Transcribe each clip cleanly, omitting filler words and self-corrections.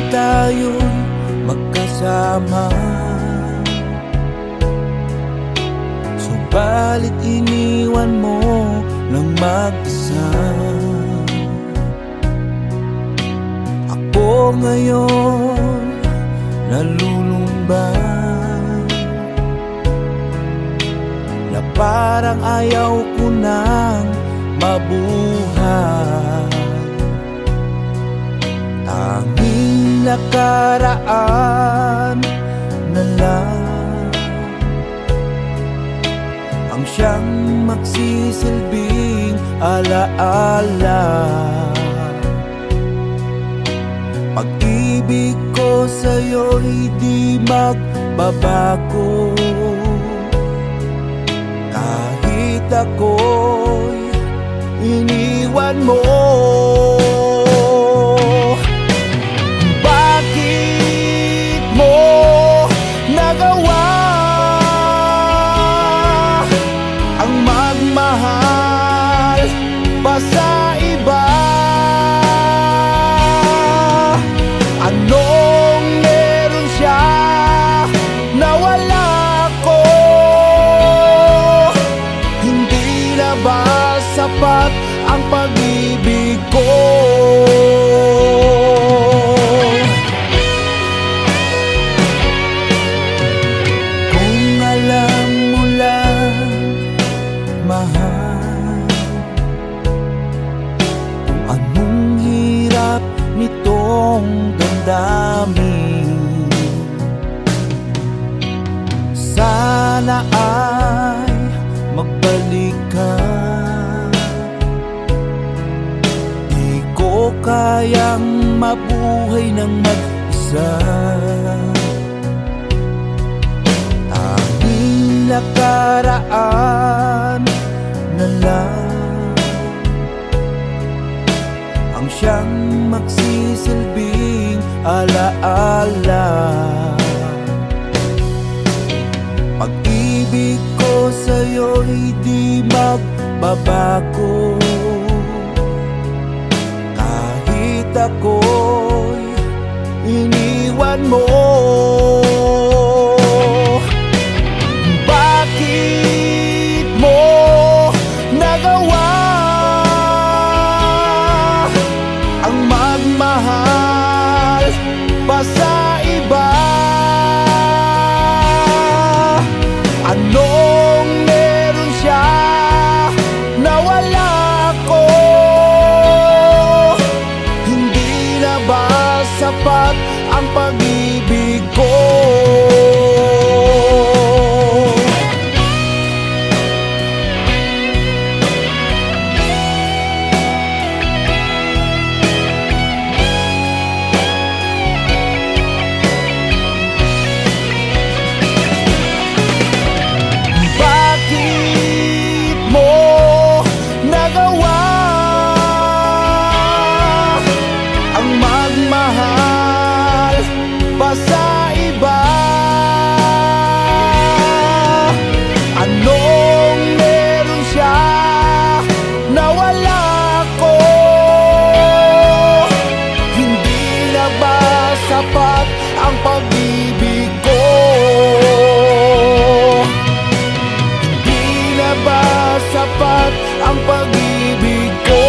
tayo'y magkasama, subalit iniwan mo ng mag-isa. Ako ngayon nalulumban, na parang ayaw ko nang mabuhay. Tanging nakaraan na lang ang siyang magsisilbing alaala. Pag-ibig ko sa'yo'y di magbabago, kahit ako'y iniwan mo. Bakit mo nagawa ang magmahal pa sa iba? Anong meron siya na wala ko? Hindi na ba sapat ang pag-ibig ko? Kung alam mo lang, mahal, kung anong hirap nitong damdamin, sana ay magbalik ka. Di ko kayang mabuhay ng mag-isa. Tanging nakaraan na lang ang siyang magsisilbing alaala. Pag-ibig ko sa'yo'y di magbabago, kahit ako'y iniwan mo. Bakit mo nagawa ang magmahal pa sa iba? Anong meron siya na wala ko? Hindi na ba sapat ang pag-ibig ko? Sa iba, anong meron siya na wala ko? Hindi na ba sapat ang pag-ibig ko? Hindi na ba sapat ang pag-ibig ko?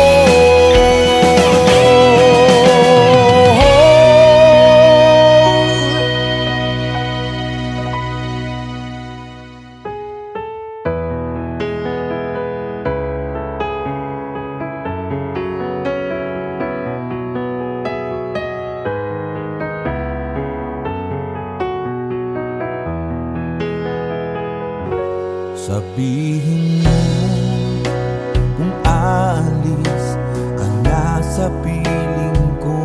Sabihin mo kung aalis ka na sa piling ko.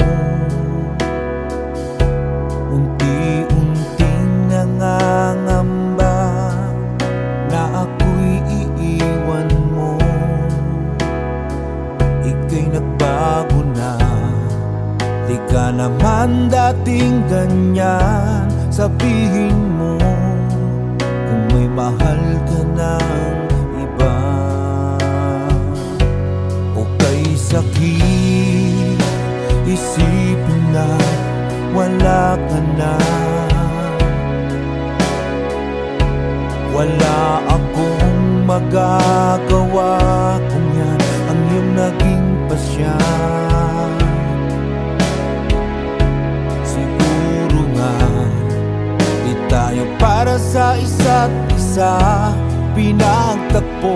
Unti-unting nangangamba na ako'y iiwan mo. Ika'y nagbago na, di ka naman dating ganyan. Sabihin mo kung may mahal ka ng iba, o kay sakit isipin na wala Wala akong magagawa kung yan ang iyong naging pasya. Siguro nga di tayo para sa isa't isa pinagtagpo,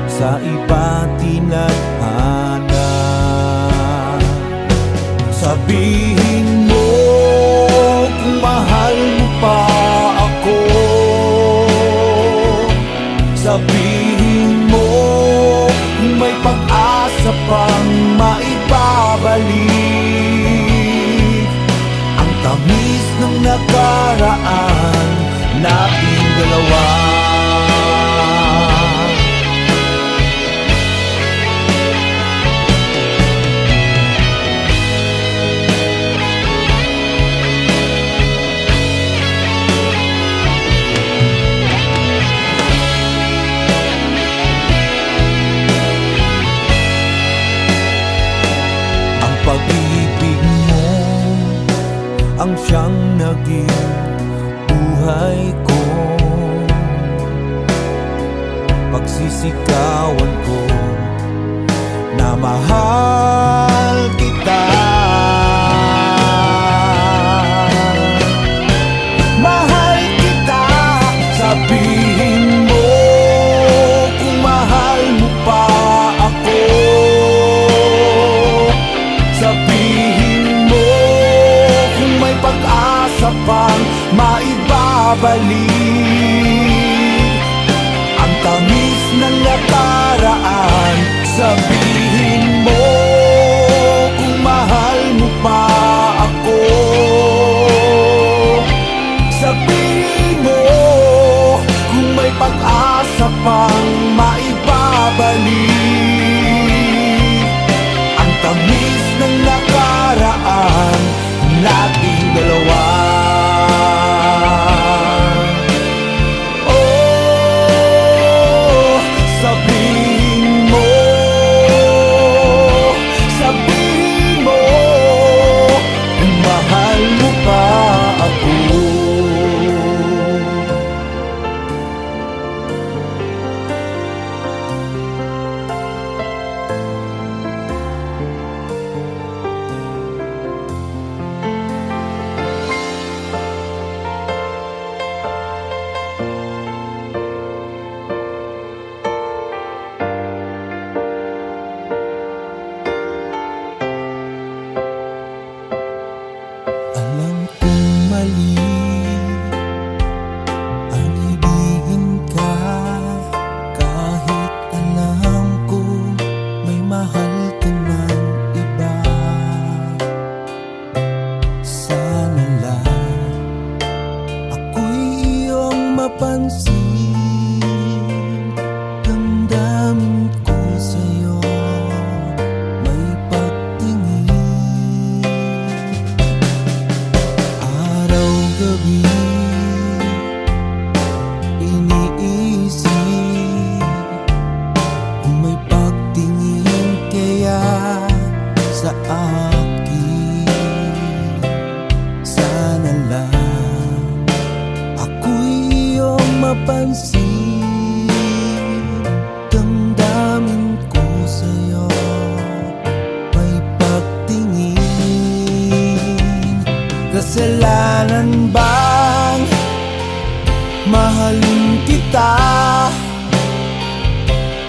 sa iba tinadhana. Sabihin mo kung mahal mo pa ako, sabihin mo kung may pag-asa pang maibabalik ang tamis ng nakaraan nating dalawa. Pag-ibig mo ang siyang naging buhay ko, pagsisikawan ko na mahal kita. Mahal kita, sabihin mo kung mahal mo pa ako. Sabihin mo kung may pag-asa pang maibabalik ang tamis ng nakaraan. Sabihin mo kung mahal mo pa ako. Sabihin mo kung may pag-asa pang maibabalik ang tamis ng nakaraan nating dalawa. Oh, sabihin mo, sabihin mo kung mahal mo pa ako. Alam kong mali ang ibigin ka, kahit alam kong may mahal ka ng iba. Sana lang ako'y iyong mapansin, damdamin ko sa'yo may pagtingin. Araw-gabi iniisip kung may pagtingin kaya sa akin. Sana lang ako'y iyong mapansin, damdamin ko sa'yo may pagtingin. Kasalanan bang mahalin kita,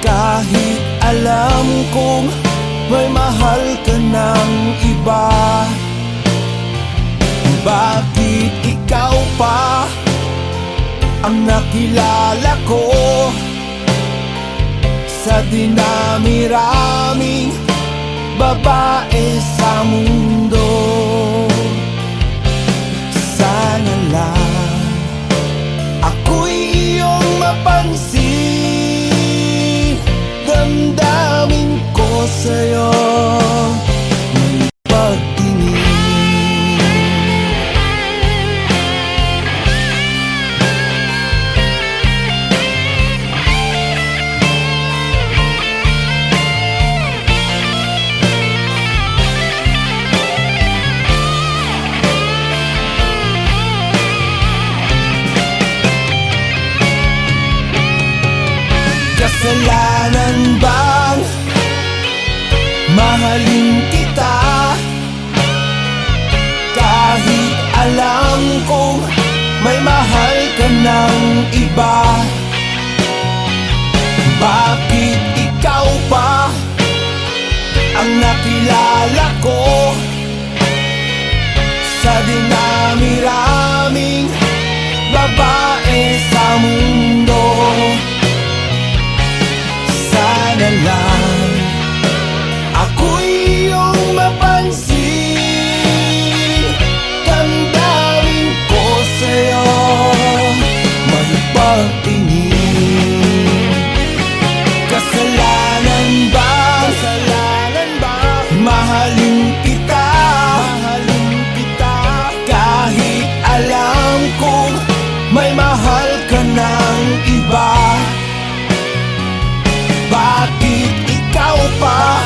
kahit alam kong may mahal ka ng iba? Bakit ikaw pa ang nakilala ko sa dinami-raming babae sa mundo? Sana lang ako'y iyong mapansin, damdamin ko sa'yo may pagtingin. Kasalanan bang mahalin kita? Kahit alam kong may mahal ka ng iba. Bakit ikaw pa ang nakilala ko sa dinami-raming babae sa mundo? Sana lang ako'y iyong mapansin. Damdamin ko sa'yo may pagtingin. Kasalanan ba mahalin kita? Kahit alam kong may mahal ka ng iba. Bakit ikaw pa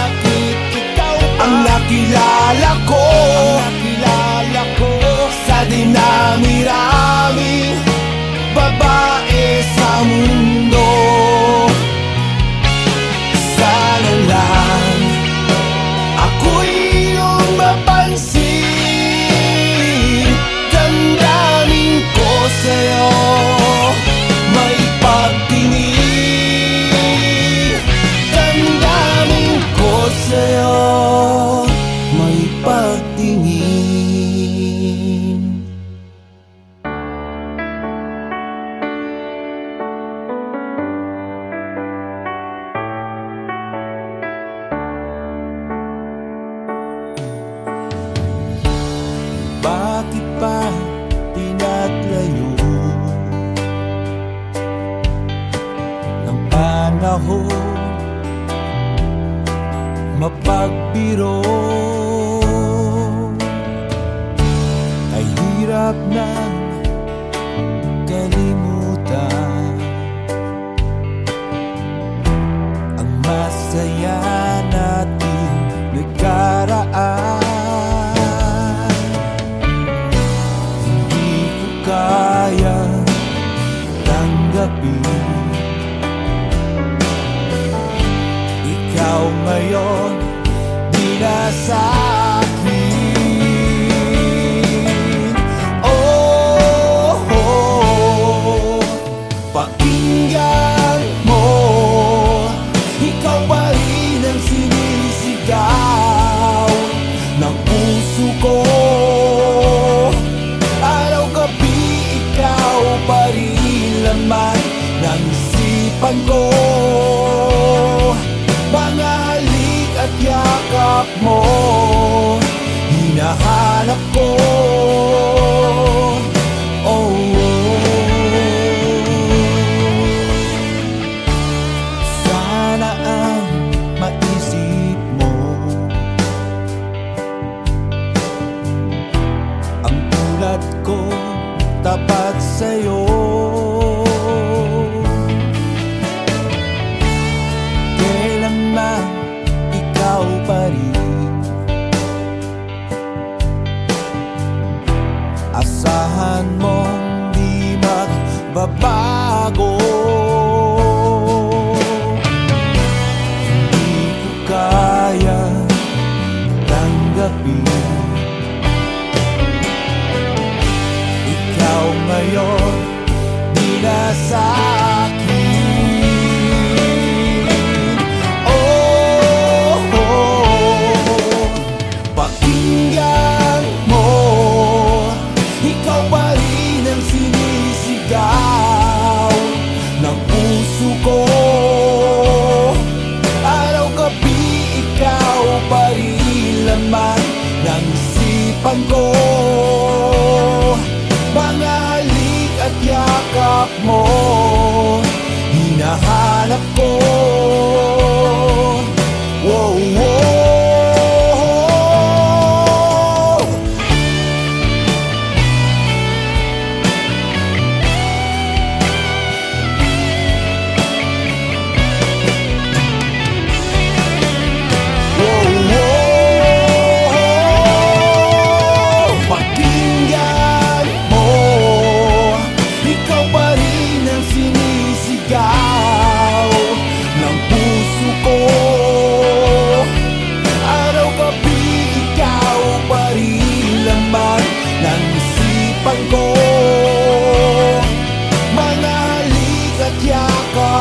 ang nakilala ko sa dinami-raming babae sa mundo? Sana lang ako'y iyong mapansin. Damdamin ko sa'yo may pagtingin. Damdamin ko sa'yo may pagtingin. Bakit pa pinaglayo ng panahon mapagbiro? Ay hirap nang kalimutan ang masaya nating nagkaraan. Kaya tanggapin ikaw ngayon di na sa akin. Oh, oh, pakinggan mo, ikaw pa rin ang sinisigaw ng puso ko. Pa rin laman ng isipan ko. Mga halik at yakap mo hinahanap ko. Oh, sana ang maisip mo ang tulad ko tapat sa'yo. Kailanman ikaw pa rin, asahan mong di magbabago. Hindi ko kaya tanggapin ikaw ngayon di na sa akin. Oh, oh, pakinggan mo, ikaw pa rin ang sinisigaw ng puso ko. Araw-gabi ikaw pa rin laman ng isipan ko. Mga halik at yakap mo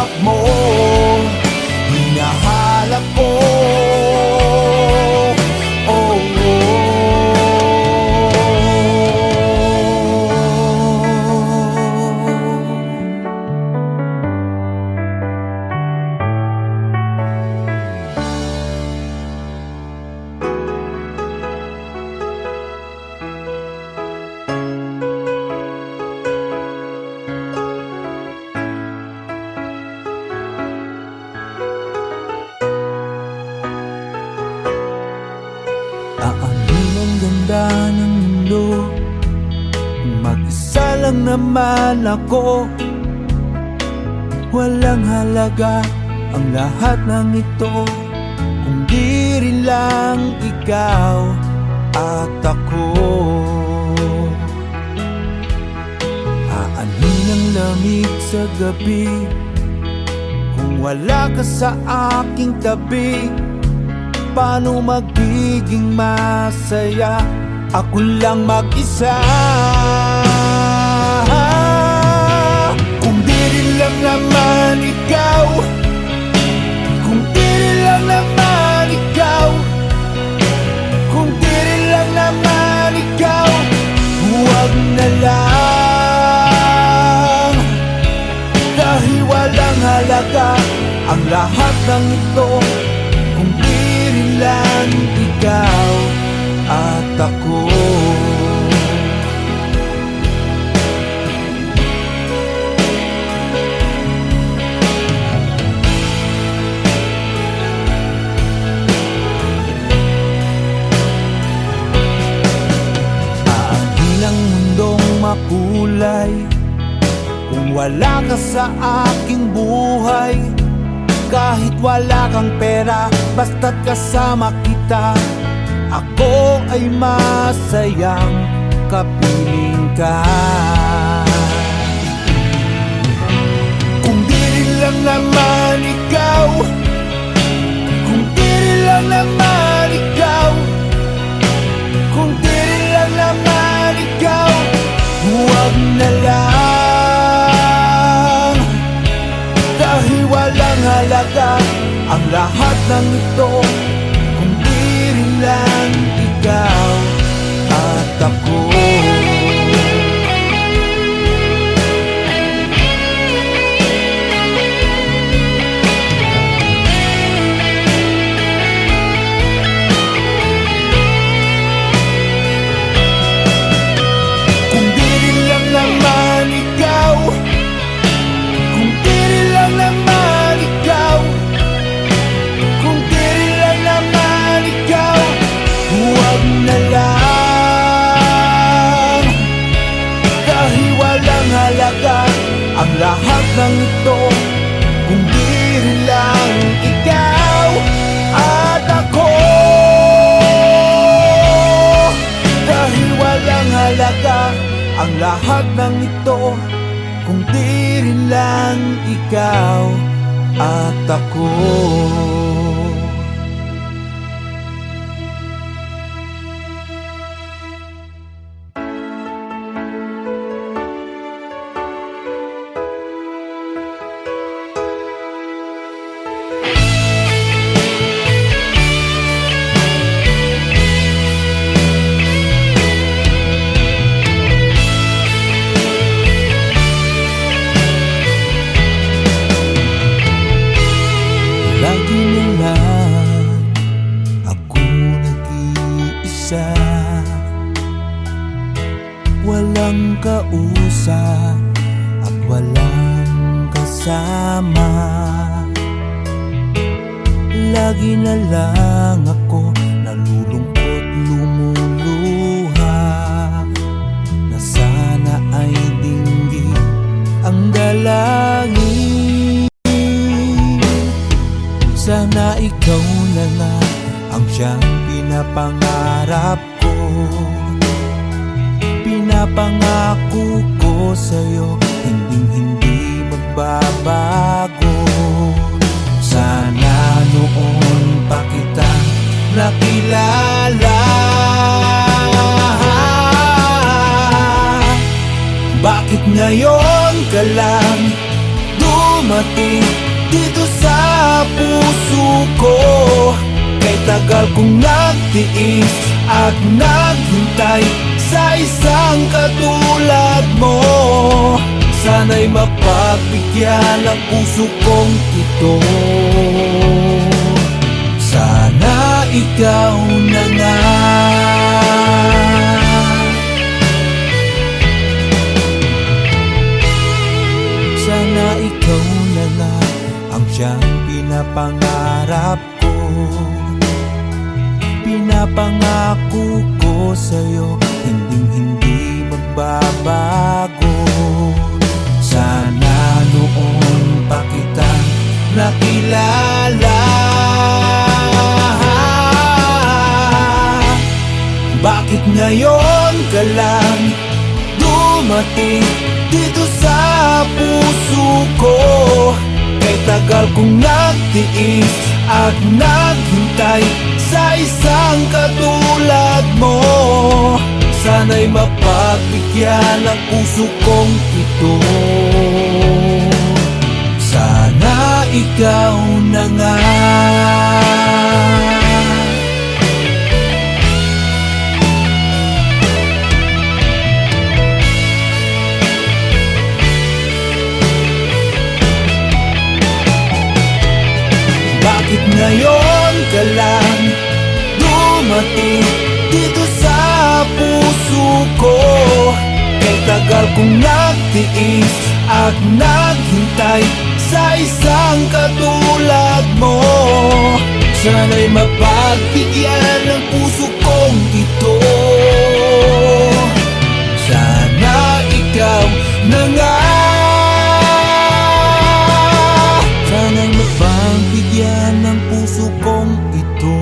hanap mo, hinahanap ko. Oh, aanin ang ganda ng mundo, mag-isa lang naman ako. Walang halaga ang lahat ng ito, kung di rin lang ikaw at ako. Aanin ang lamig sa gabi, kung wala ka sa aking tabi. Paano magiging masaya ako lang mag-isa? Kung di rin lang naman ikaw, kung di rin lang naman ikaw, kung di rin lang naman ikaw, huwag na lang. Dahil walang halaga ang lahat ng ito, kung di rin lang ikaw at ako. Aanhin ang mundong makulay, kung wala ka sa aking buhay. Kahit wala kang pera, basta't kasama kita, ako ay masayang kapiling ka. Kung di rin lang naman ikaw, kung di rin lang naman ikaw, kung di rin lang naman ikaw, huwag na lang. Dahil walang halaga ang lahat ng ito, kung di rin lang ikaw at ako. Kung di rin lang naman ikaw, kung di rin lang naman ikaw, kung di rin lang naman ikaw, huwag na lang. Dahil walang halaga ang lahat ng ito, kung di rin lang ikaw at ako. Dahil walang halaga ang lahat ng ito, kung di rin lang ikaw at ako. Lagi na lang ako nag-iisa, walang kausap at walang kasama. Lagi na lang ako nalulungkot, lumuluha, na sana ay dinggin ang dalangin. Sana ikaw na nga ang siyang pinapangarap ko. Pinapangako ko sa'yo, hinding-hindi magbabago. Sana noon pa kita nakilala, bakit ngayon ka lang dumating? dumating dito sa puso ko. Kay tagal kong nagtiis at naghintay sa isang katulad mo. Sana'y mapagbigyan ang puso kong ito. Sana ikaw na nga. Sana ikaw na nga ang siyang pinapangarap ko. Pinapangako ko sa'yo, hinding-hindi magbabago. Sana noon pa kita nakilala. Bakit ngayon ka lang dumating dito sa puso ko? Kay tagal kong nagtiis at naghintay sa isang katulad mo. Sana'y mapagbigyan ang puso kong ito. Sana ikaw na nga. Bakit ngayon ka lang dumating dito sa puso ko? Kay tagal kong nagtiis at naghintay sa isang katulad mo. Sana'y mapagbigyan ng puso kong ito. Sana ikaw na nga. Sana'y mapagbigyan ng puso kong ito.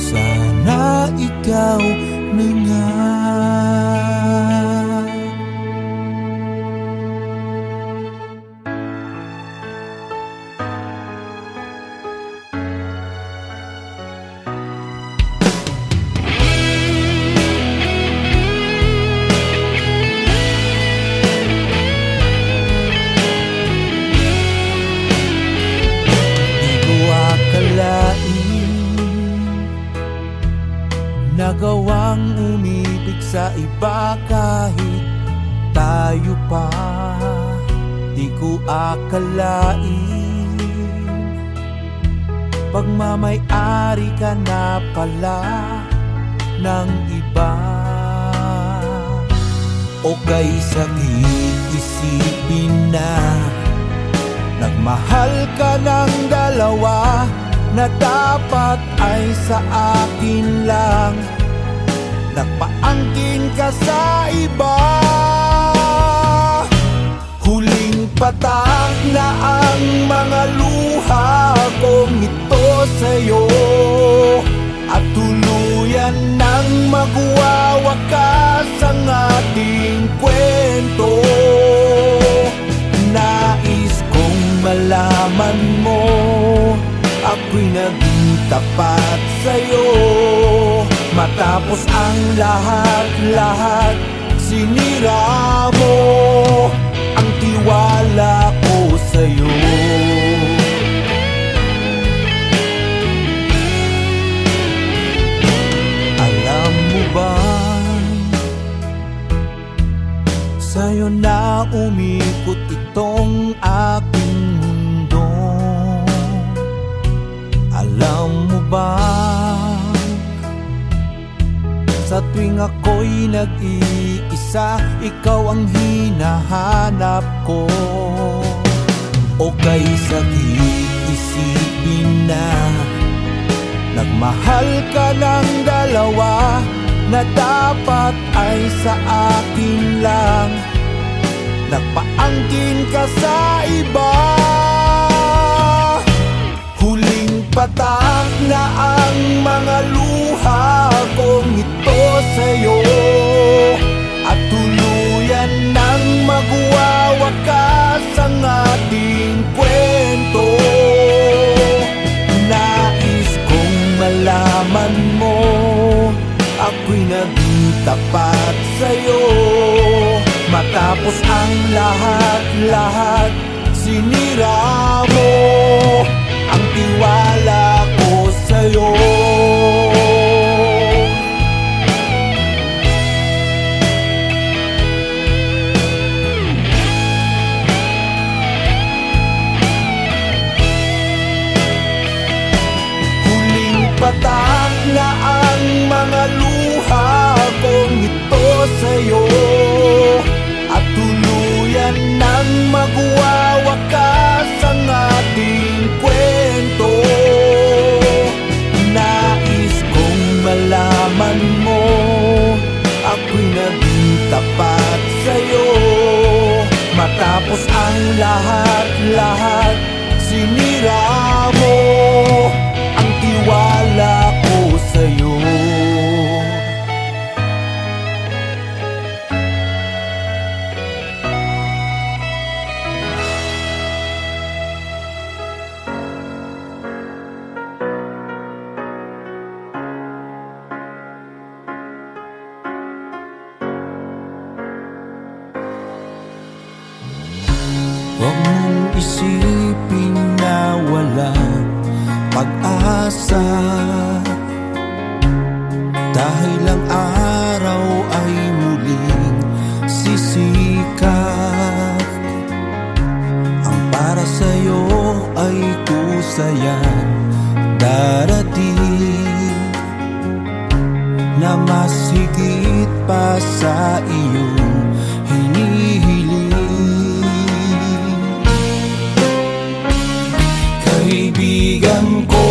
Sana ikaw na nga. Nagawang umibig sa iba kahit tayo pa. Di ko akalain pagmamay-ari ka na pala ng iba. O kay sakit isipin na nagmahal ka ng dalawa na dapat ay sa akin lang. Nagpaangkin ka sa iba. Huling patak na ang mga luha kong ito sa'yo, at tuluyan nang magwawakas ang ating kwento. Nais kong malaman mo ako'y naging tapat sa'yo. Matapos ang lahat-lahat, sinira mo ang tiwala ko sa'yo. Alam mo ba, sa'yo na umikot itong aking mundo. Alam mo ba, sa tuwing ako'y nag-iisa, ikaw ang hinahanap ko. O kay sakit isipin na nagmahal ka ng dalawa na dapat ay sa akin lang. Nagpaangkin ka sa iba. Huling patak na ang mga luha kong ito sa'yo, at tuluyan nang magwawakas ang ating kwento. Nais kong malaman mo ako'y naging tapat sa'yo. Matapos ang lahat lahat sinira mo ang tiwala ko sa'yo. Huling patak na ang mga luha kong ito sa'yo, at tuluyan nang magwawakas ang ating kwento. Nais kong malaman mo, ako'y naging tapat sa'yo. Matapos ang lahat-lahat, sinira mo ang tiwala ko sa'yo. Huwag mong isipin na walang pag-asa, dahil ang araw ay muling sisikat. Ang para sa'yo ay kusayang darating, na mas higit pa sa iyong hinihiling. Kaibigan ko,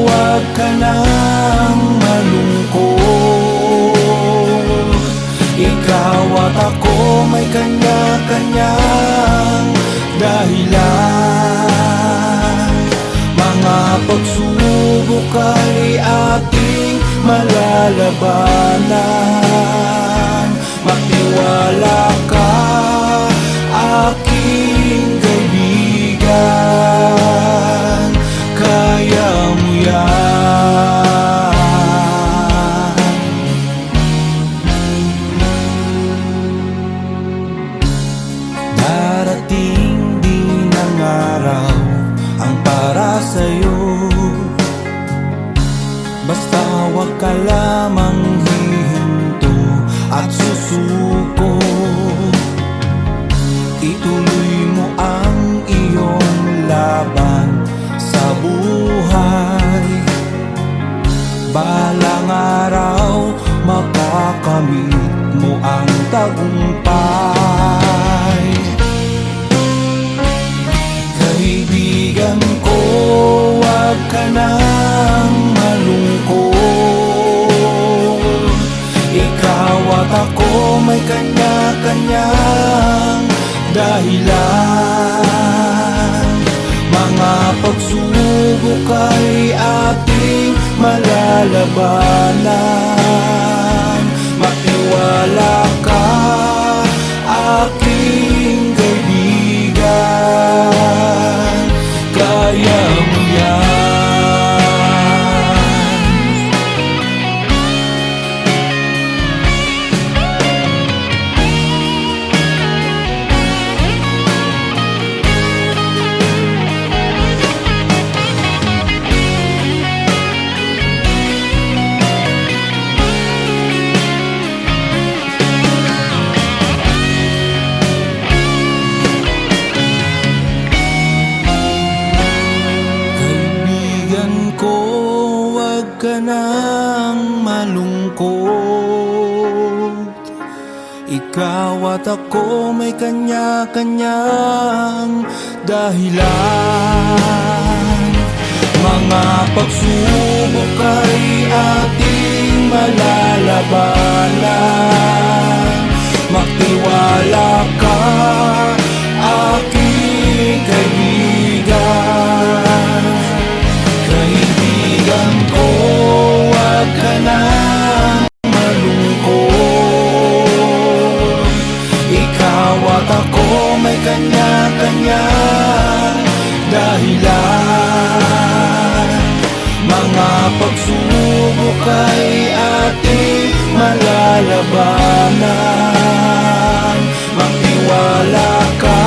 wag ka nang malungkot. Ikaw at ako may kanya-kanyang dahilan. Mga pagsubok ay ating malalabanan. Magtiwala ka, aking kaibigan, kaya mo yan. Darating din ang araw ang para sa'yo, basta wag ka lamang hihinto at susuko. Ituloy mo ang iyong laban sa buhay. Balang araw, makakamit mo ang tagumpay. Kaibigan ko, wag ka nang malungkot. Ikaw at ako may kanya-kanyang dahilan. Mga pagsubok ay ating malalabanan. Magtiwala ka, aking kaibigan, kaya mo yan. Ka nang malungkot. Ikaw at ako may kanya-kanyang dahilan. Mga pagsubok ay ating malalabanan. Magtiwala ka, aking kaibigan. Kaibigan ko, wag ka nang malungkot. Ikaw at ako may kanya-kanyang dahilan. Mga pagsubok ay ating malalabanan. Magtiwala ka,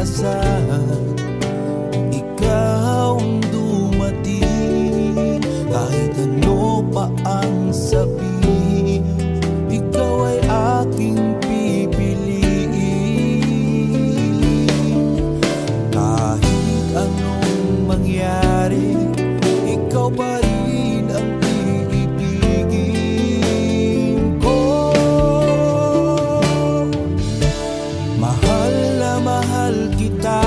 inaasahan, ikaw ang dumating. Kahit ano pa ang sabihin, ikaw ay aking pipiliin. Kahit anong mangyari, ikaw pa rin ang iibigin ko. Mahal na mahal kita,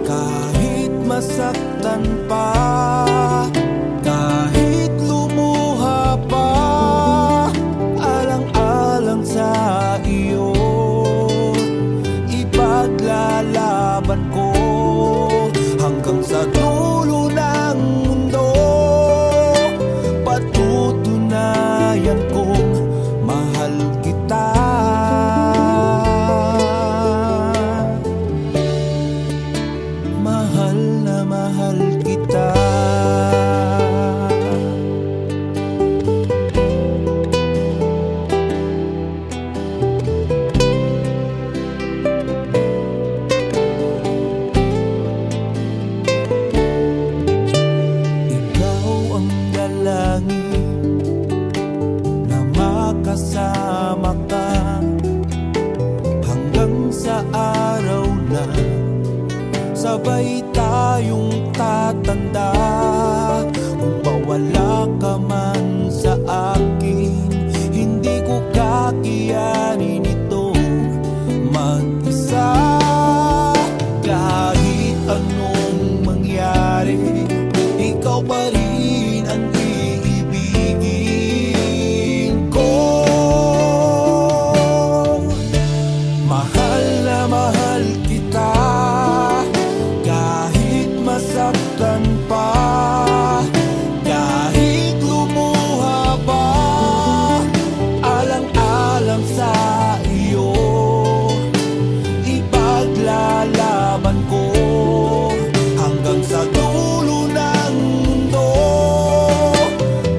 kahit masaktan pa, kahit lumuha pa, alang-alang sa iyo, ipaglalaban ko hanggang sa dulo ng mundo. Patutunayan kong mahal kita. Mahal na mahal kita. Ikaw ang dalangin na makasama ka hanggang sa araw na sabay tayong tatanda. Kung mawala ka man sa akin, hindi ko kakayanin ito mag-isa. Kahit anong mangyari, ikaw pa rin ang iibigin ko. Mahal na mahal kita, kahit masaktan pa, kahit lumuha pa, alang-alang sa iyo, ipaglalaban ko hanggang sa dulo ng mundo.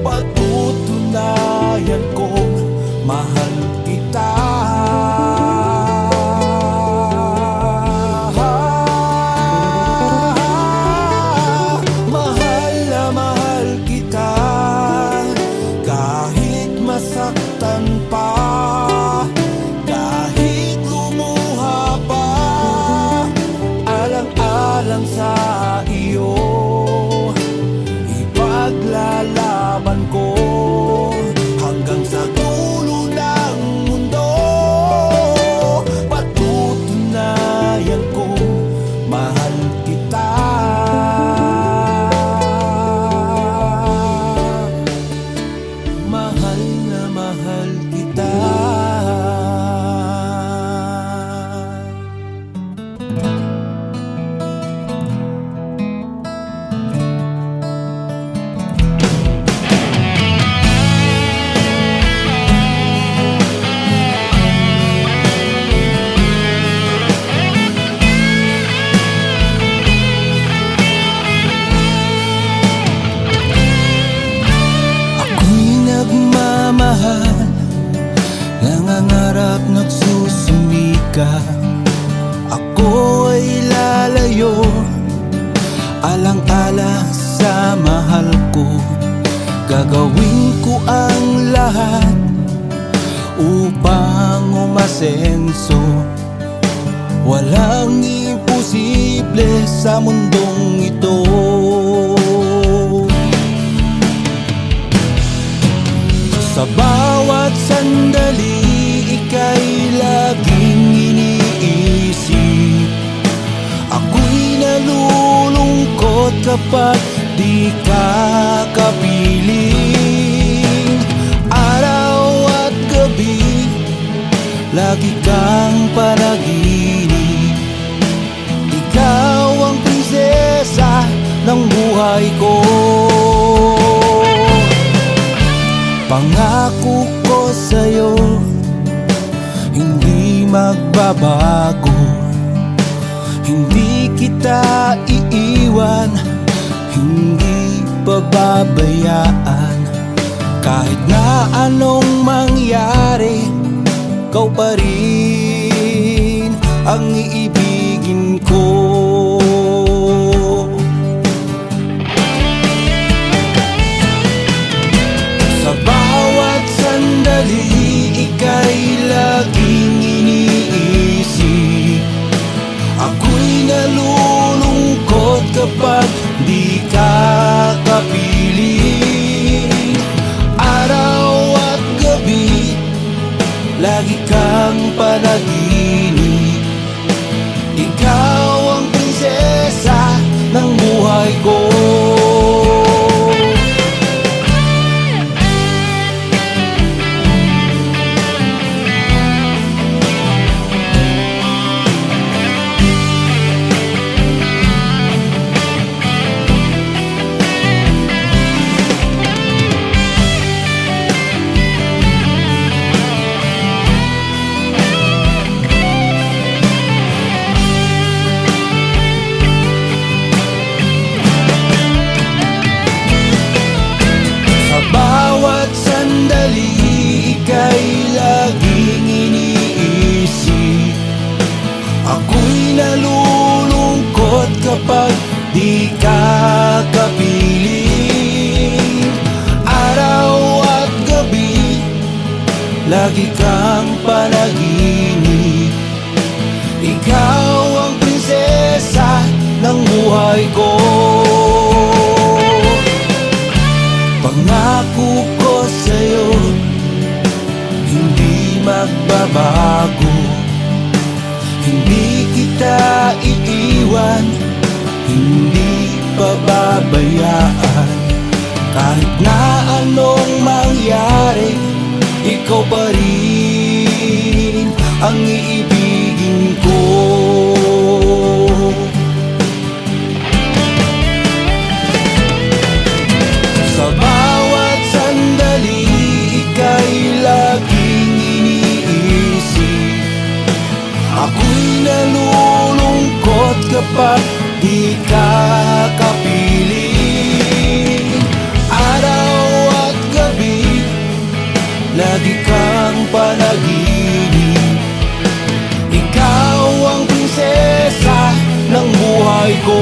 Patutunayan kong mahal kita. Mahal na mahal kita, kahit masaktan pa, kahit lumuha pa, alang-alang sa iyo, ipaglalaban ko hanggang sa dulo ng mundo. Patutunayan kong mahal kita. Mahal na mahal kita. Ako'y nagmamahal, nangangarap, nagsusumika. Ako ay lalayo, alang-alang sa mahal ko. Gagawin ko ang lahat upang umasenso. Walang imposible sa mundong ito. Sa bawat sandali, ika'y laging iniisip. Ako'y nalulungkot kapag di ka kapiling. Araw at gabi, lagi kang panaginip. Ikaw ang prinsesa ng buhay ko. Pangako ko sa'yo, hindi magbabago. Hindi kita iiwan, hindi pababayaan. Kahit na anong mangyari, ikaw pa rin ang iibigin ibigin ko. Sa bawat sandali, ika'y laging iniisip. Ako'y nalulungkot kapag di ka kapiling. Araw at gabi, lagi kang panaginip. Ikaw ang prinsesa ng buhay ko. Bawat sandali, ika'y laging iniisip. Ako'y nalulungkot kapag di ka kapiling. Araw at gabi, lagi kang panaginip. Ikaw ang prinsesa ng buhay ko. Pangako ko sa'yo, hindi magbabago. Hindi kita iiwan, hindi pababayaan. Kahit na anong mangyari, ikaw pa rin ang iibigin ko. Sa bawat sandali, ika'y laging iniisip. Ako'y nalulungkot kapag di ka kapiling. Araw at gabi, lagi kang panaginip. Ikaw ang prinsesa ng buhay ko.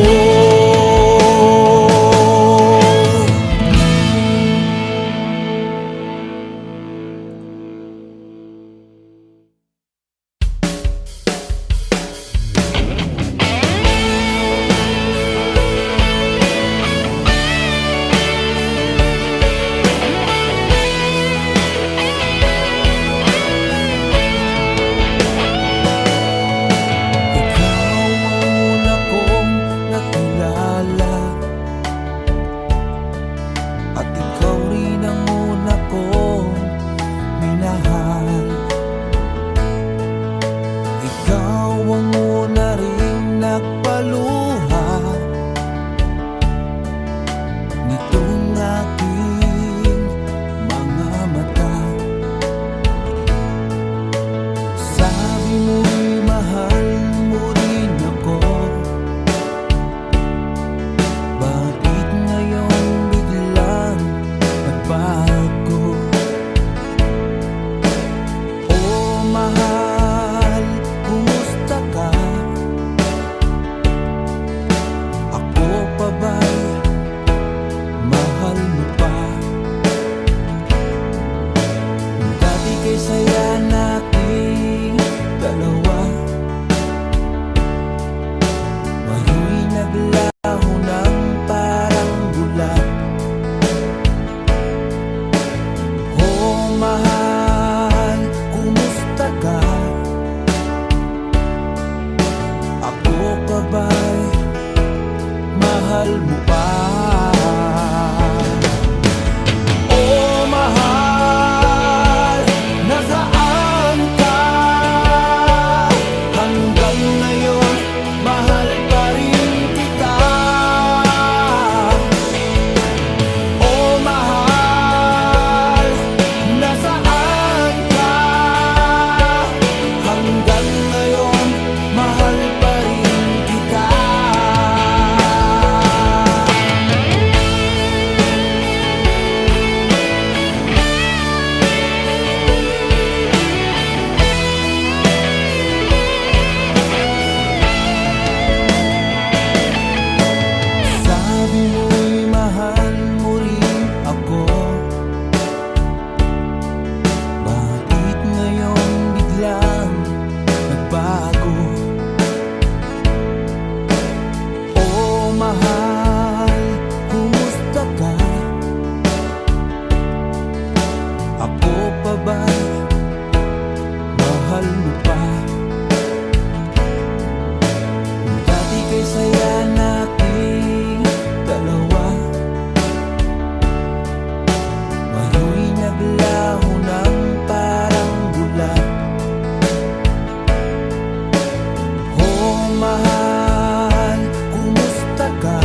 mahal, kumusta ka?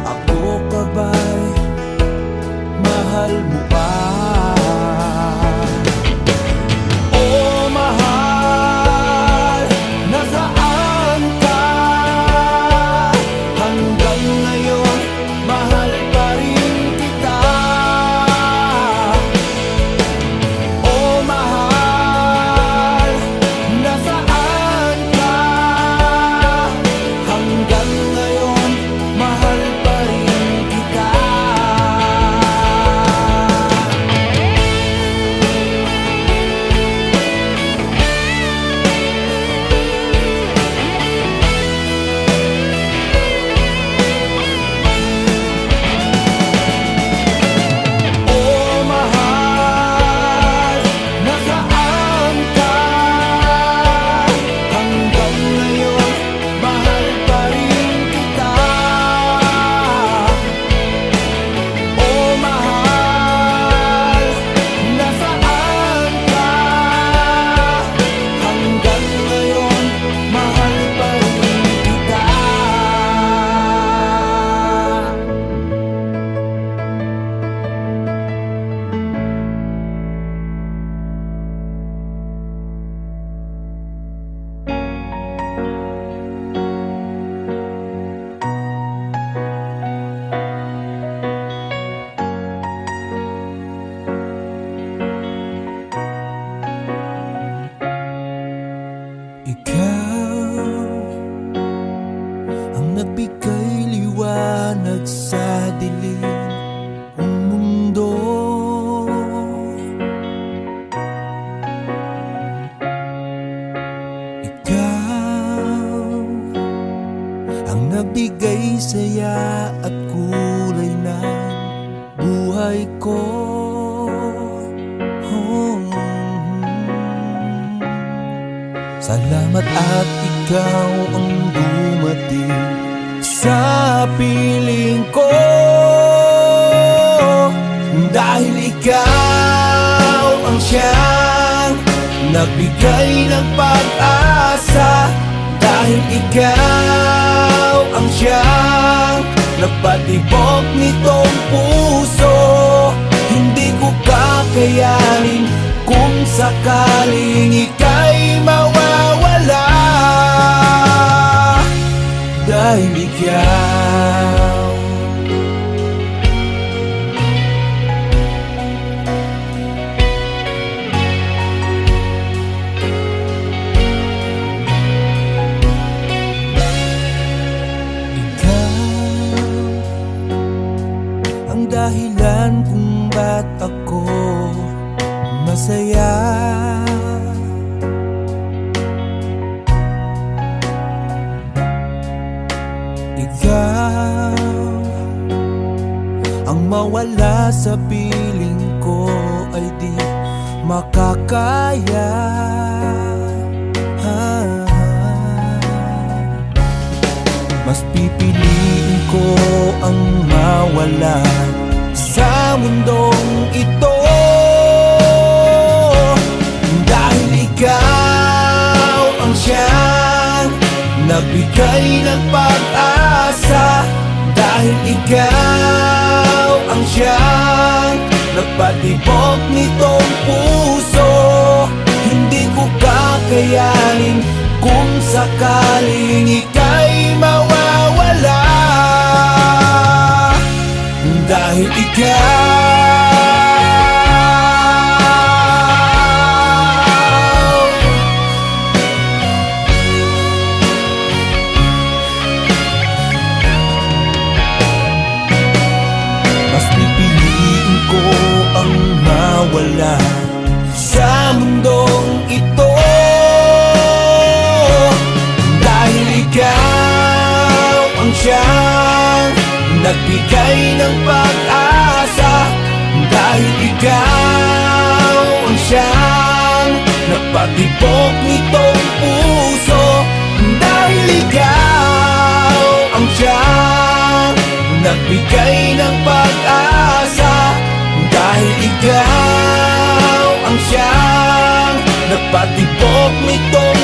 Ako ka ba'y mahal mo pa? Oh mahal, nasaan ka? Hanggang ngayon, mahal pa rin kita. Oh mahal, nasaan ka? Hanggang ngayon, mahal pa rin kita. Oh mahal, nasaan ka? Hanggang ngayon, mahal pa rin kita. Oh mahal, nasaan ka? Hanggang ngayon, mahal pa rin kita. Ikaw ang nagbigay liwanag sa dilim kong mundo. Ikaw ang nagbigay saya at kulay ng buhay ko. Salamat at ikaw ang dumating sa piling ko. Dahil ikaw ang siyang nagbigay ng pag-asa. Dahil ikaw ang siyang nagpatibok nitong puso. Hindi ko kakayanin kung sakaling ika'y mawawala. Dahil ikaw ang dahilan kung ba't ako masaya. Ikaw ang mawala sa piling ko ay di makakaya. Mas pipiliin ko ang mawala sa mundong ito. Dahil ikaw ang siyang nagbigay ng pag-asa. Dahil ikaw ang siyang nagpatibok nitong puso. Hindi ko kakayanin kung sakaling ika'y mawawala. Dahil ikaw mas pipiliin ko ang mawala sa mundong ito. Dahil ikaw ang siyang nagbigay ng pag-asa. Dahil ikaw ang siyang nagpatibok nitong puso. Dahil ikaw ang siyang nagbigay ng pag-asa. Dahil ikaw ang siyang nagpatibok nitong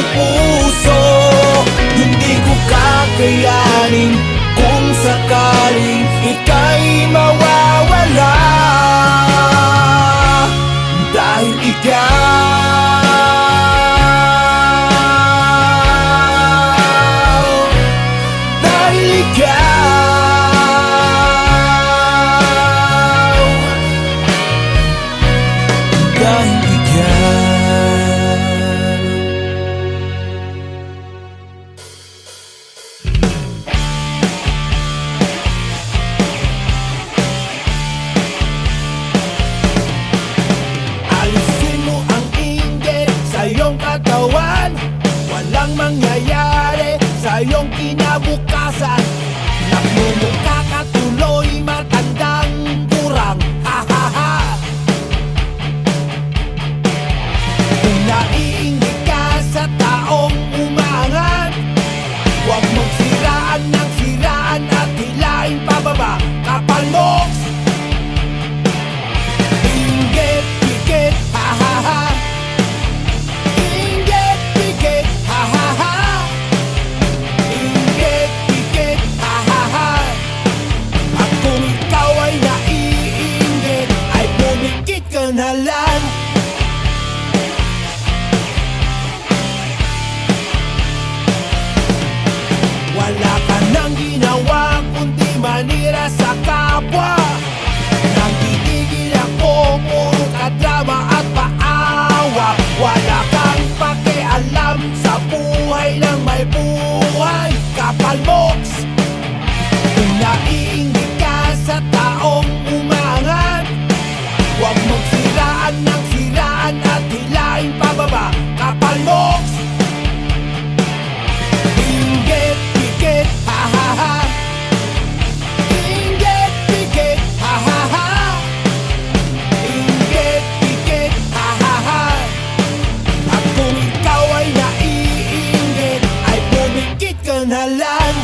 iyong kinabukasan. Nagmumukha ka tuloy matandang kurang, ha ha ha. Kung naiinggit ka sa taong umangat, huwag mong siraan ng siraan at hilaing pababa. Kapal moks, inggit, pikit, ha ha ha. Inggit, pikit, ha ha ha. Inggit, pikit, ha ha ha. At kung ikaw ay naiinggit, ay pumikit ka na lang. Wala ka nang ginawa kundi manira sa kapwa. Nanggigigil ako, puro ka drama at paawa. Wala kang pakialam sa buhay ng may buhay. Kapal moks, kung naiinggit ka sa taong umangat, huwag mong siraan ng siraan at hilaing pababa. Kapal moks, inggit, pikit, ha ha ha. Inggit, pikit, ha ha ha. Inggit, pikit, ha ha ha. At kung ikaw ay naiinggit, ay pumikit ka na lang.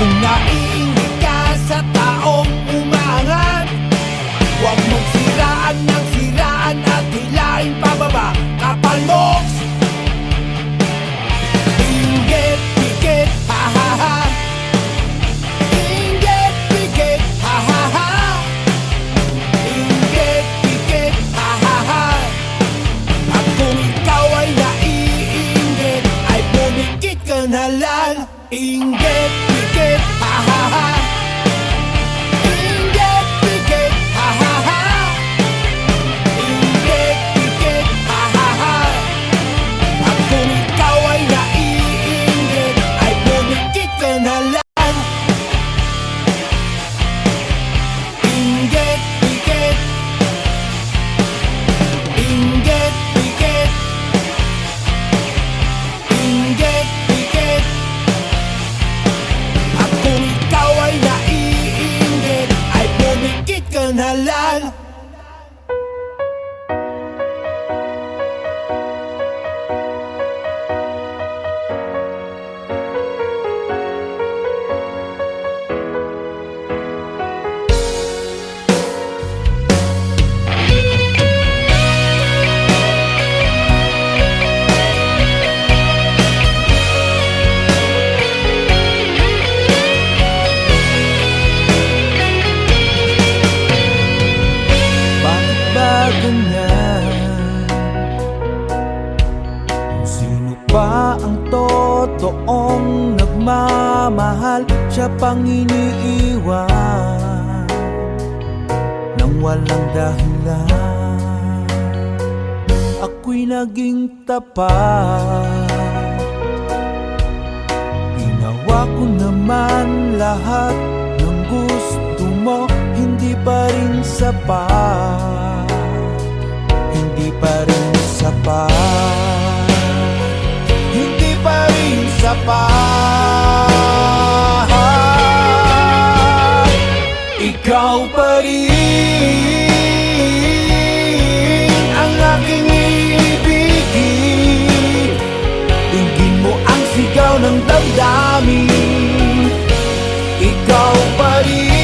Kung naiinggit ka sa taong umangat, huwag mong siraan ng siraan at hilaing pababa. Kapal moks, inggit, pikit, ha ha ha. Inggit, pikit, ha ha ha. Inggit, pikit, ha ha ha. At kung ikaw ay naiinggit, ay pumikit ka na lang. Inggit, pikit, ha ha ha. Inggit, pikit, ha ha ha. Inggit, pikit, ha ha ha. At kung ikaw ay naiinggit, ay pumikit ka na lang. Inggit, pikit. Inggit, pikit. Inggit, pikit. At kung ikaw ay naiinggit, ay pumikit ka na lang. Bakit ba ganyan? Kung sino pa ang totoong nagmamahal, siya pang iniiwan nang walang dahilan. Ako'y naging tapat, ginawa ko naman lahat ng gusto mo. Hindi pa rin sapat, hindi pa rin sapat, hindi pa rin sapat. Ikaw pa rin ang aking iibigin. Tingin mo ang sigaw ng damdamin. Ikaw pa rin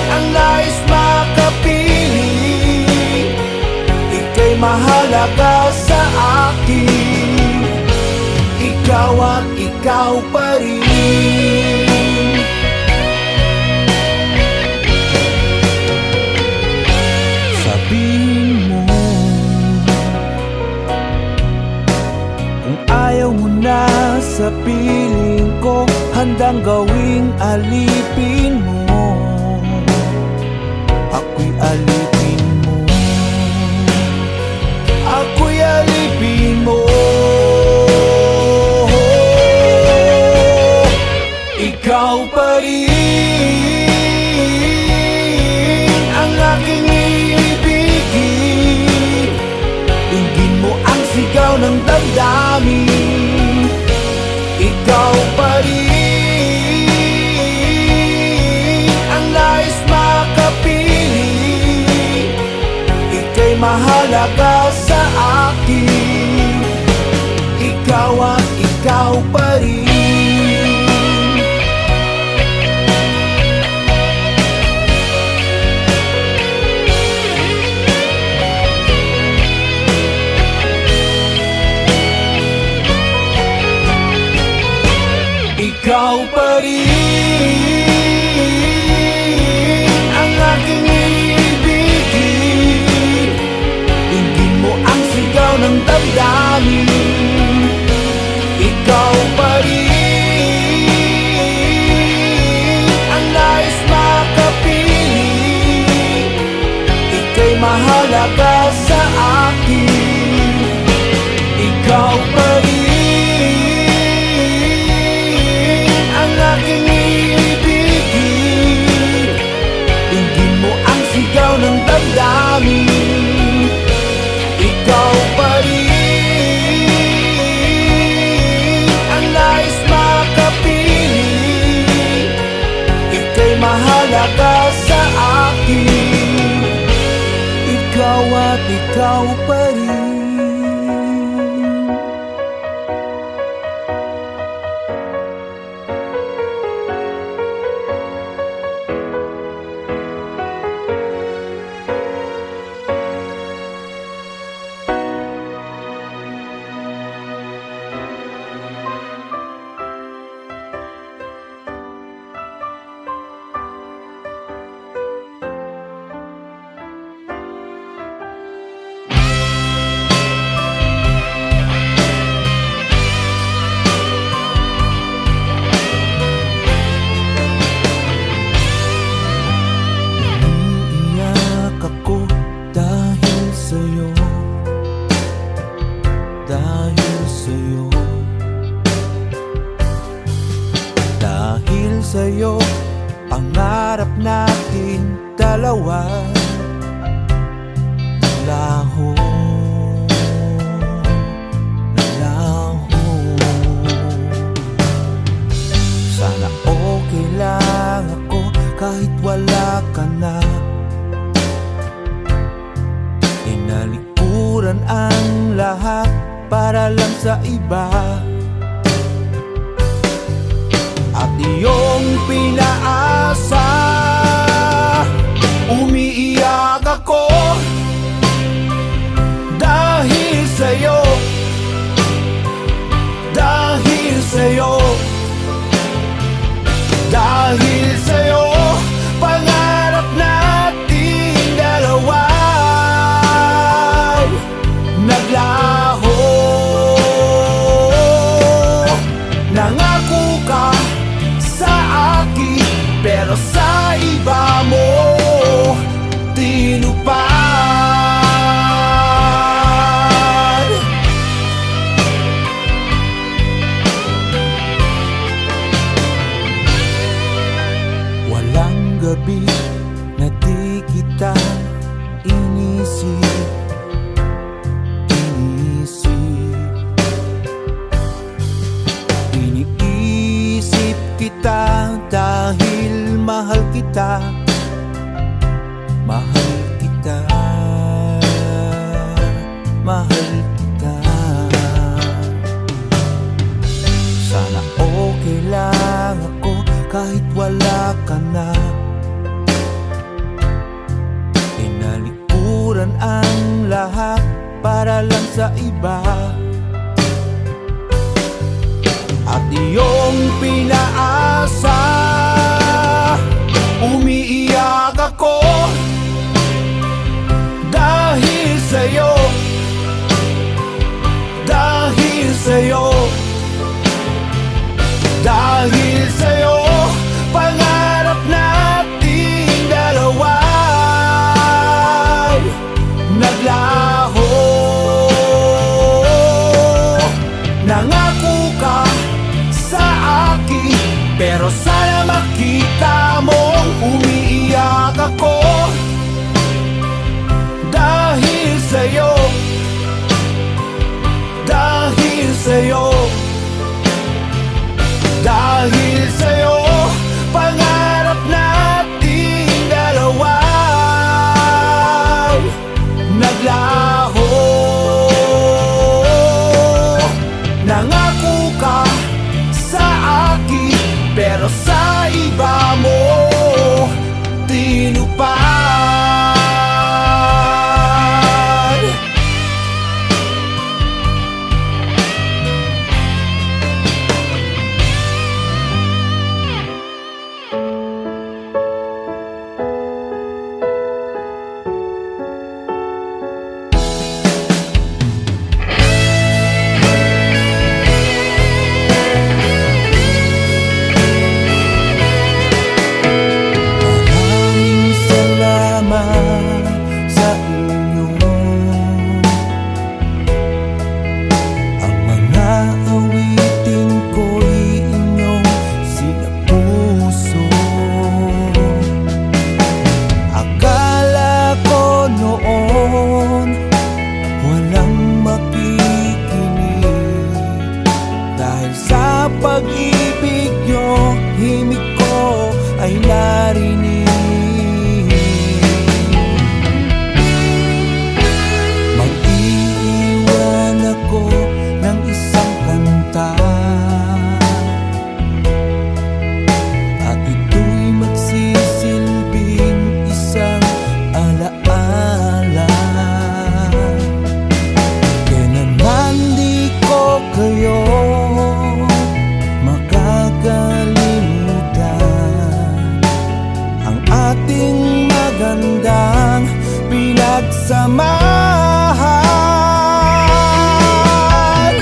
ang nais makapiling. Ika'y mahalaga sa akin. Ikaw at ikaw pa rin. Sabihin mo kung ayaw mo na sa piling ko, handang gawing alipin mo. Ako'y damdamin. Ikaw pa rin ang nais makapiling. Ika'y mahalaga sa akin. Ikaw at ikaw pa rin. Ikaw pa rin ang aking ibigin. Dinggin mo ang sigaw ng damdamin. Ikaw pa rin ang nais makapiling. Ika'y mahalaga sa akin. Ikaw pa rin aking ibigin. Dinggin mo ang sigaw ng damdamin. Ikaw pa rin ang nais makapiling. Ika'y mahalaga sa akin. Ikaw at ikaw pa rin. Dahil sa'yo, pangarap natin dalawa laho, laho. Sana okay lang ako kahit wala ka na. Inalikuran ang lahat para lang sa iba. At iyong pinaasa, umiiyak ako dahil sa'yo, dahil sa'yo, dahil sa'yo. Pangarap natin dalawa naglaho. Nangako ka sa akin, pero sa iba mo tinupad. Walang gabi na di kita inisip, iniisip kita dahil mahal kita, mahal kita, mahal kita. Sana okay lang ako kahit wala ka na. Inalikuran ang lahat para lang sa iba. At iyong pinaasa, umiiyak ako dahil sa'yo, dahil sa'yo, dahil sa'yo. Pangarap natin dalawa naglaho. Nangako ka sa akin, pero sana makita mong umiiyak ako dahil sa'yo, dahil ating magandang pinagsamahan.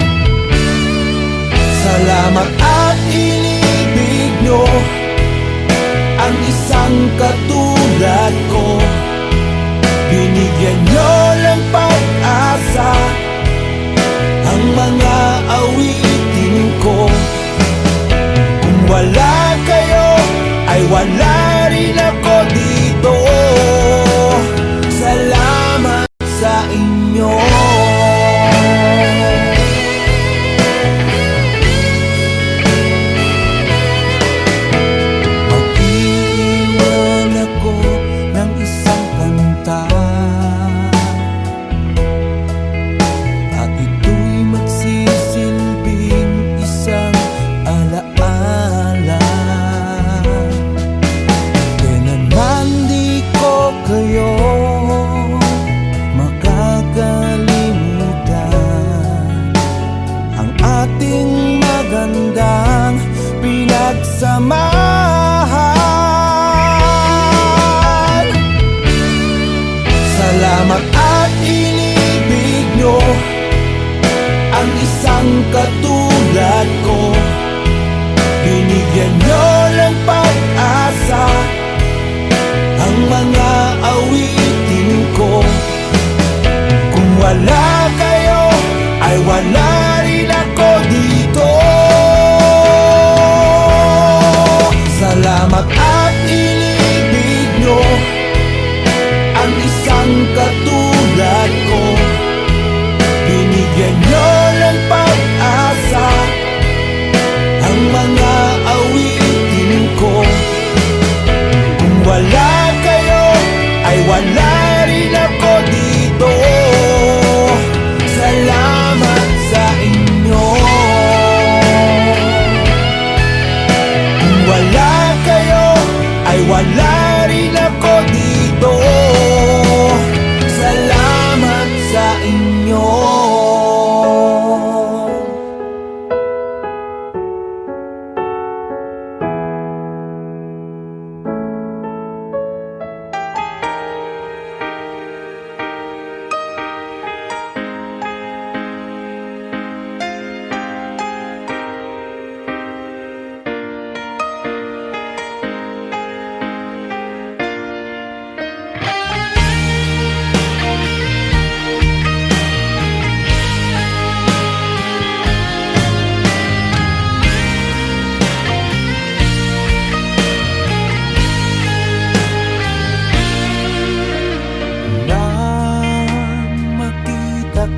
Salamat at inibig nyo ang isang katulad ko. Binigyan nyo ng pag-asa ang mga awitin ko. Kung wala kayo, ay wala rin ako dito. Salamat sa inyo. Mag-iwan ako ng isang kanta, at ito'y magsisilbing isang alaala. Kailanman di ko kayo makakalimutan, ang ating magandang pinagsamahan. Salamat at inibig nyo ang isang katulad ko. Binigyan nyo ng pag-asa ang mga awitin ko. Kung wala kayo, ay wala rin ako dito. Salamat at inibig nyo ang isang katulad ko. Binigyan nyo ng pag-asa ang mga awitin ko. Kung wala kayo, ay wala rin ako dito. Salamat sa inyo. Kung wala kayo, ay wala rin ako dito. Salamat sa inyo.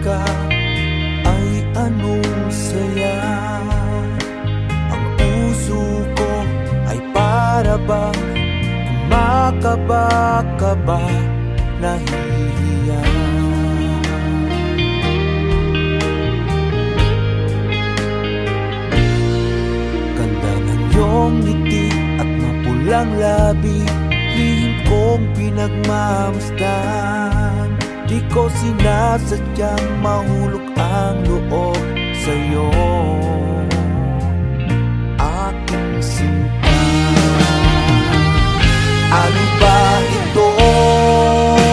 Ka ay anong saya. Ang puso ko ay para bang kumakaba-kaba, nahihiya. Ganda ng iyong ngiti at mapulang labi, lihim kong pinagmamasdan. Di ko sinasadyang mahulog ang loob sa'yo, aking sinta. Ano ba itong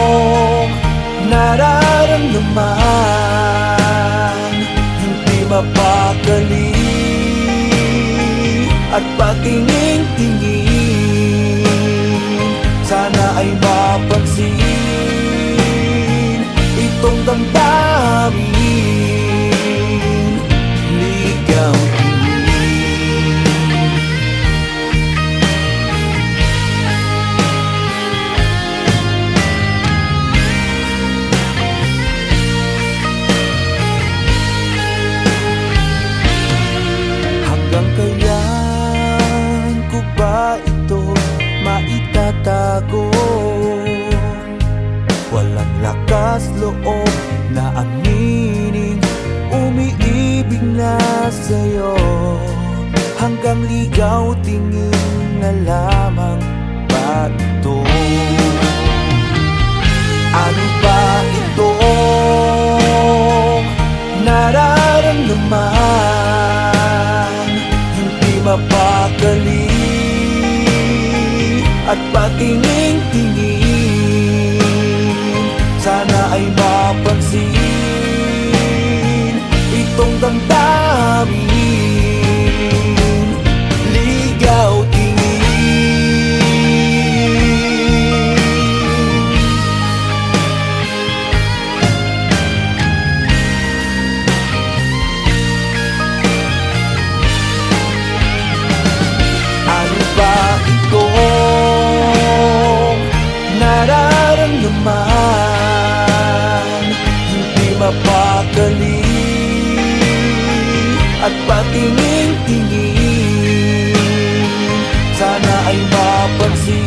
nararamdaman? Hindi mapakali at patingin-tingin. Sana ay mapansin itong damdamin, ligaw tingin. Hanggang kailan ko ba ito maitatago? Walang lakas loob na aminin, umiibig na sa'yo. Hanggang ligaw tingin na lamang ba ito? Ano ba itong nararamdaman? Hindi mapakali at pag tingin, sana ay mapansin itong damdamin. Ligaw tingin. Ano ba itong nararamdaman? Hindi mapakali at patingin-tingin, sana ay mapansin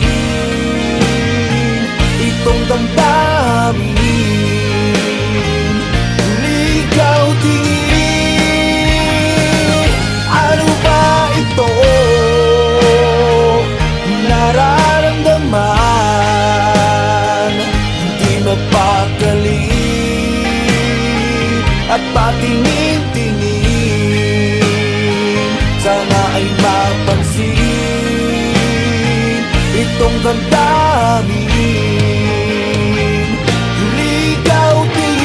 itong damdamin. Ligaw tingin. Ano ba ito nararamdaman? Hindi mapakali at patingin-tingin, sana ay mapansin itong damdamin. Ligaw tingin.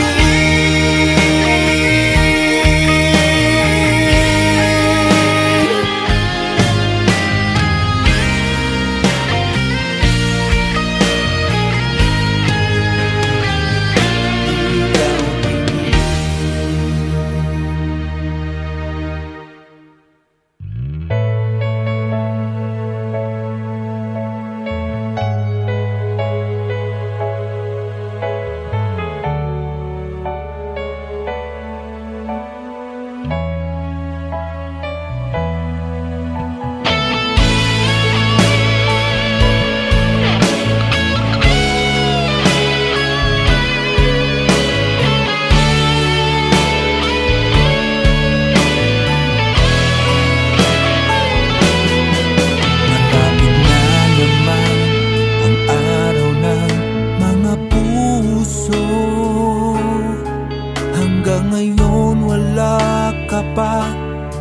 Hanggang ngayon wala ka pa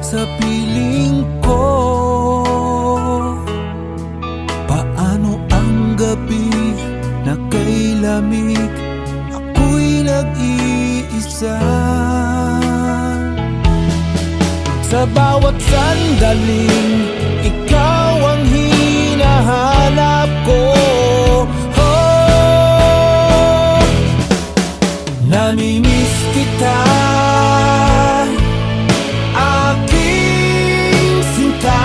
sa piling ko. Paano ang gabi na kay lamig ako'y nag-iisa? Sa bawat sandaling ikaw ang hinahanap ko. Namimiss kita, aking sinta.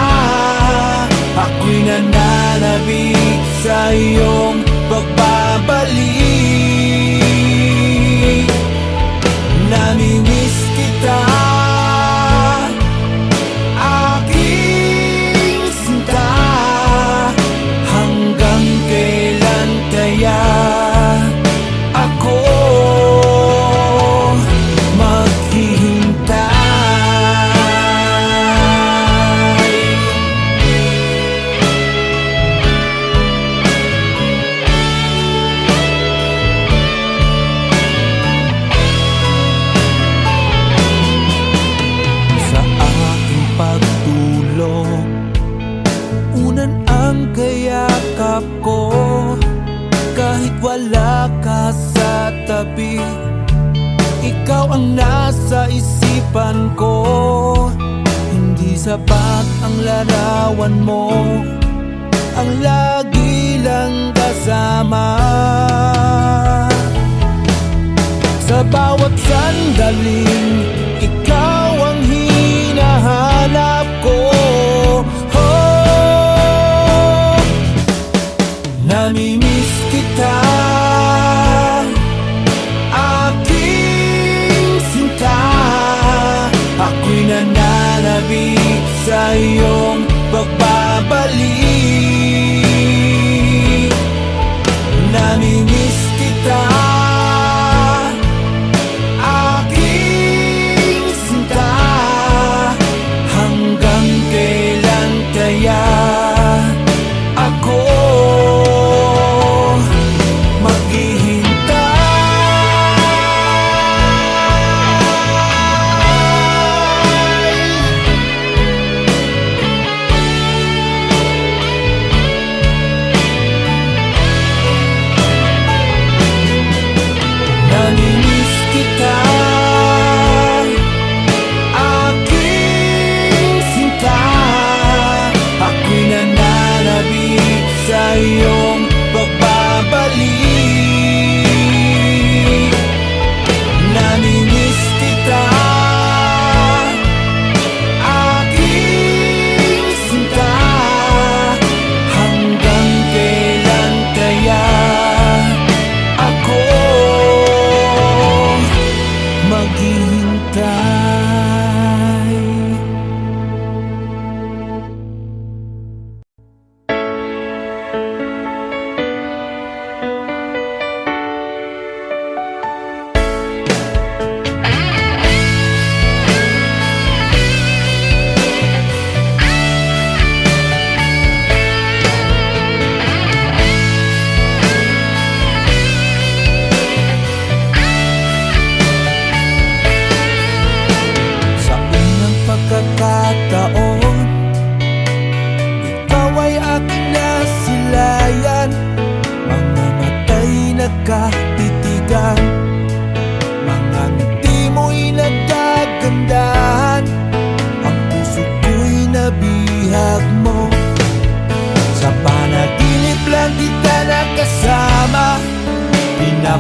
Ako'y nananabik sa iyong pagbabalik. Namimiss kita, aking sinta. Hanggang kailan kaya ako kayakap ko? Kahit wala ka sa tabi, ikaw ang nasa isipan ko. Hindi sapat ang larawan mo, ang lagi lang kasama. Sa bawat sandaling ikaw ang hinahanap ko. Namimiss kita, aking sinta. Ako'y nananabik sa iyong pagbabalik. Namimiss kita, aking sinta. Hanggang kailan kaya ako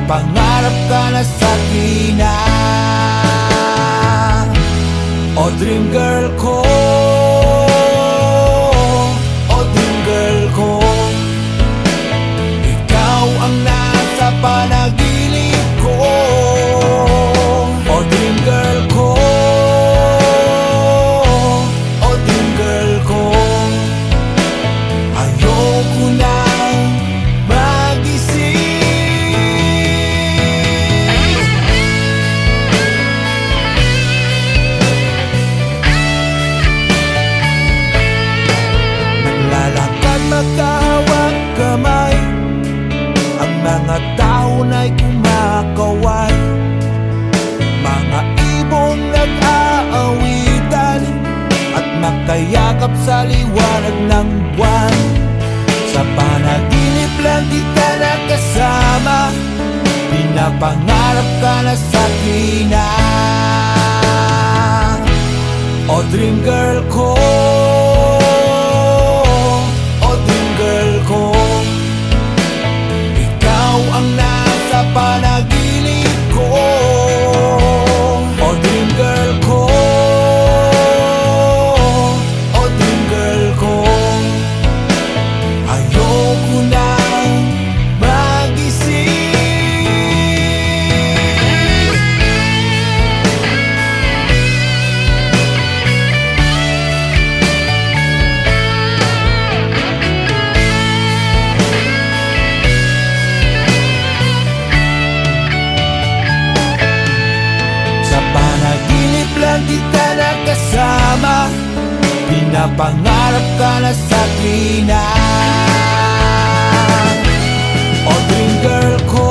Pinapangarap ka na sa akin na, o dream girl ko, o dream girl ko. Ikaw ang nasa panaginip ko, o dream girl ko, o dream girl ko. Ayoko nang magising. Naglalakad magkahawak kamay, ang mga taon ay kumakaway, mga ibon nag-aawitan at makayakap sa liwanag ng buwan. Sa panaginip lang kita nakasama, pinapangarap ka na sa akin na, o dream girl ko, o dream girl ko. Ikaw ang nasa panaginip ko, o dream girl ko, o dream girl ko. Ayoko nang magising. Sa panaginip lang kita nakasama, pinapangarap ka na sa akin na, o dream girl ko,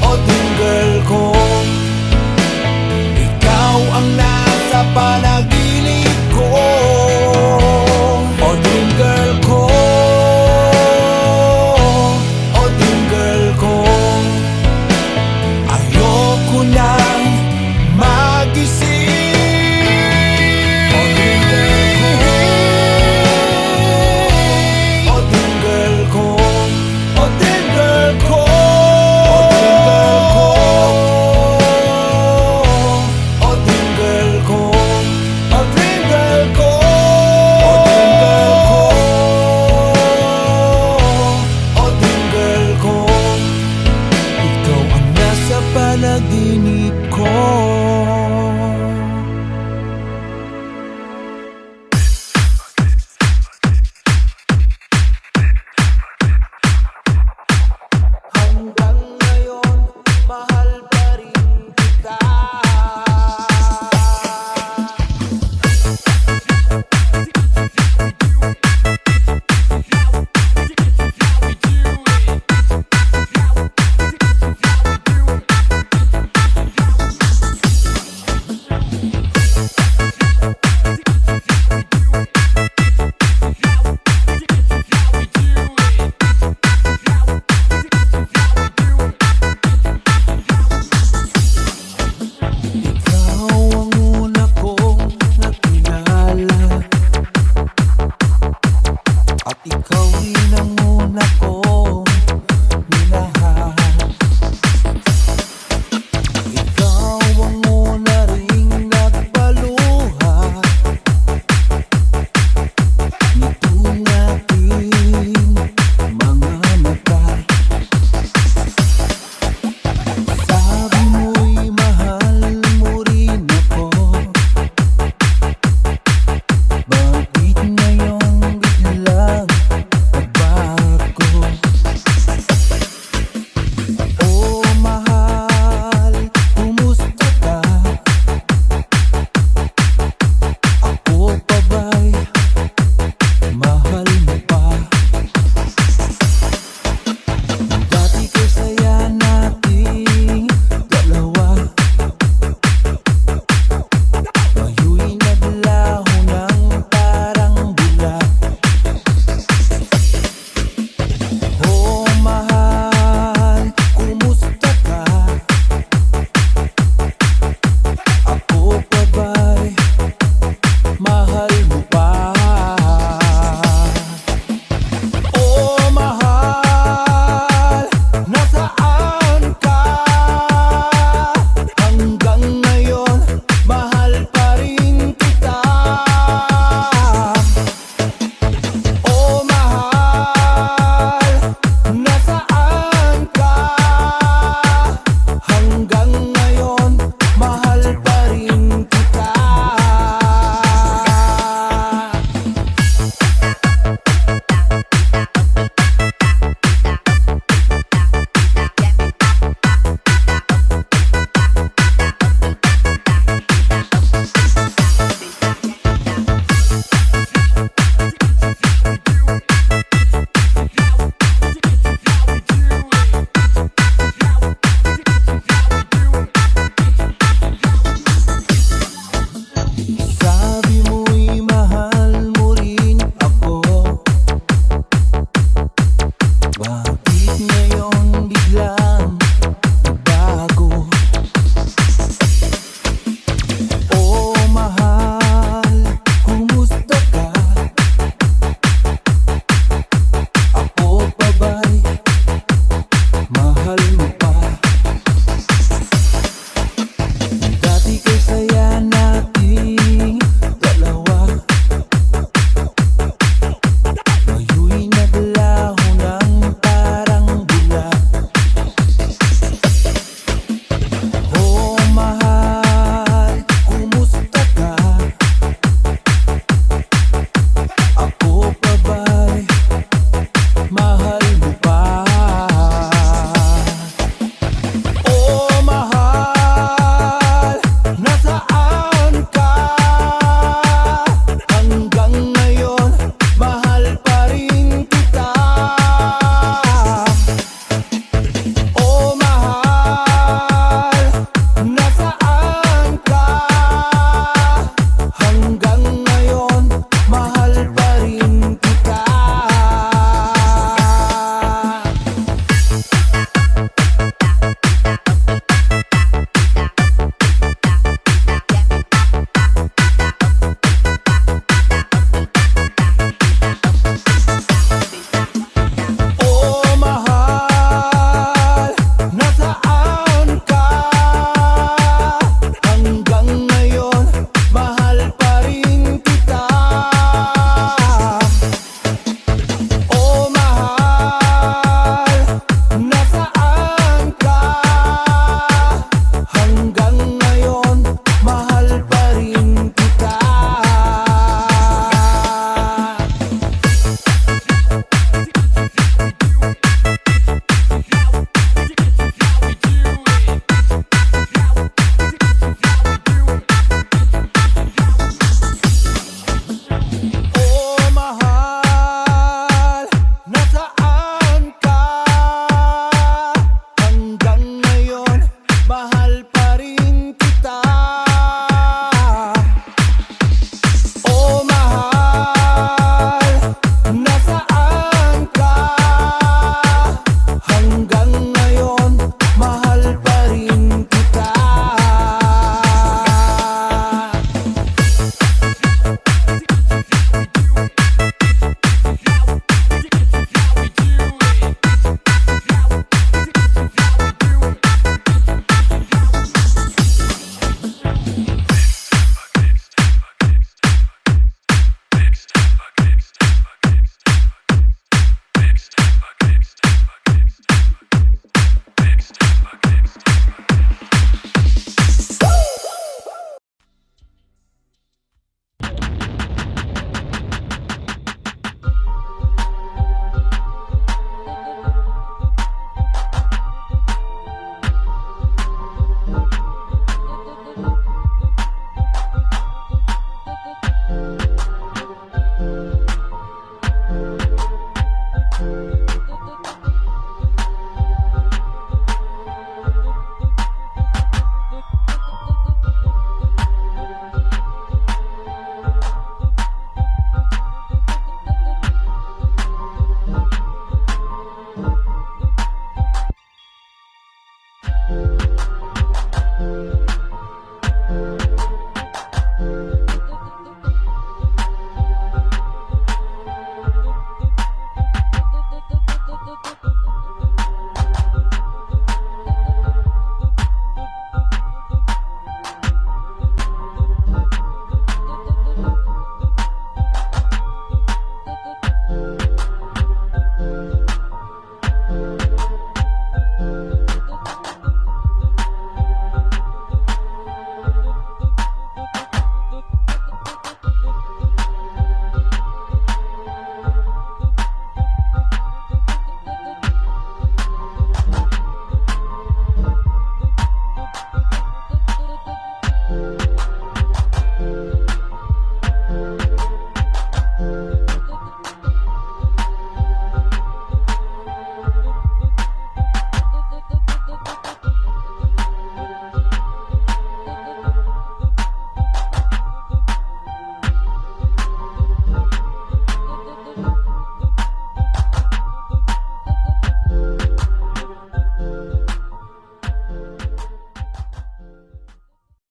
o dream girl ko. Ikaw ang nasa panaginip ko, o dream girl ko, o dream girl ko. Ayoko nang magising. O dream girl ko, o dream girl ko, o dream girl ko, o dream girl ko, o dream girl ko, o dream girl ko, o dream girl ko. Ikaw ang nasa panaginip ko. Hanggang ngayon, mahal pa rin kita. Ikaw ang una kong nakilala, at ikaw rin ang una kong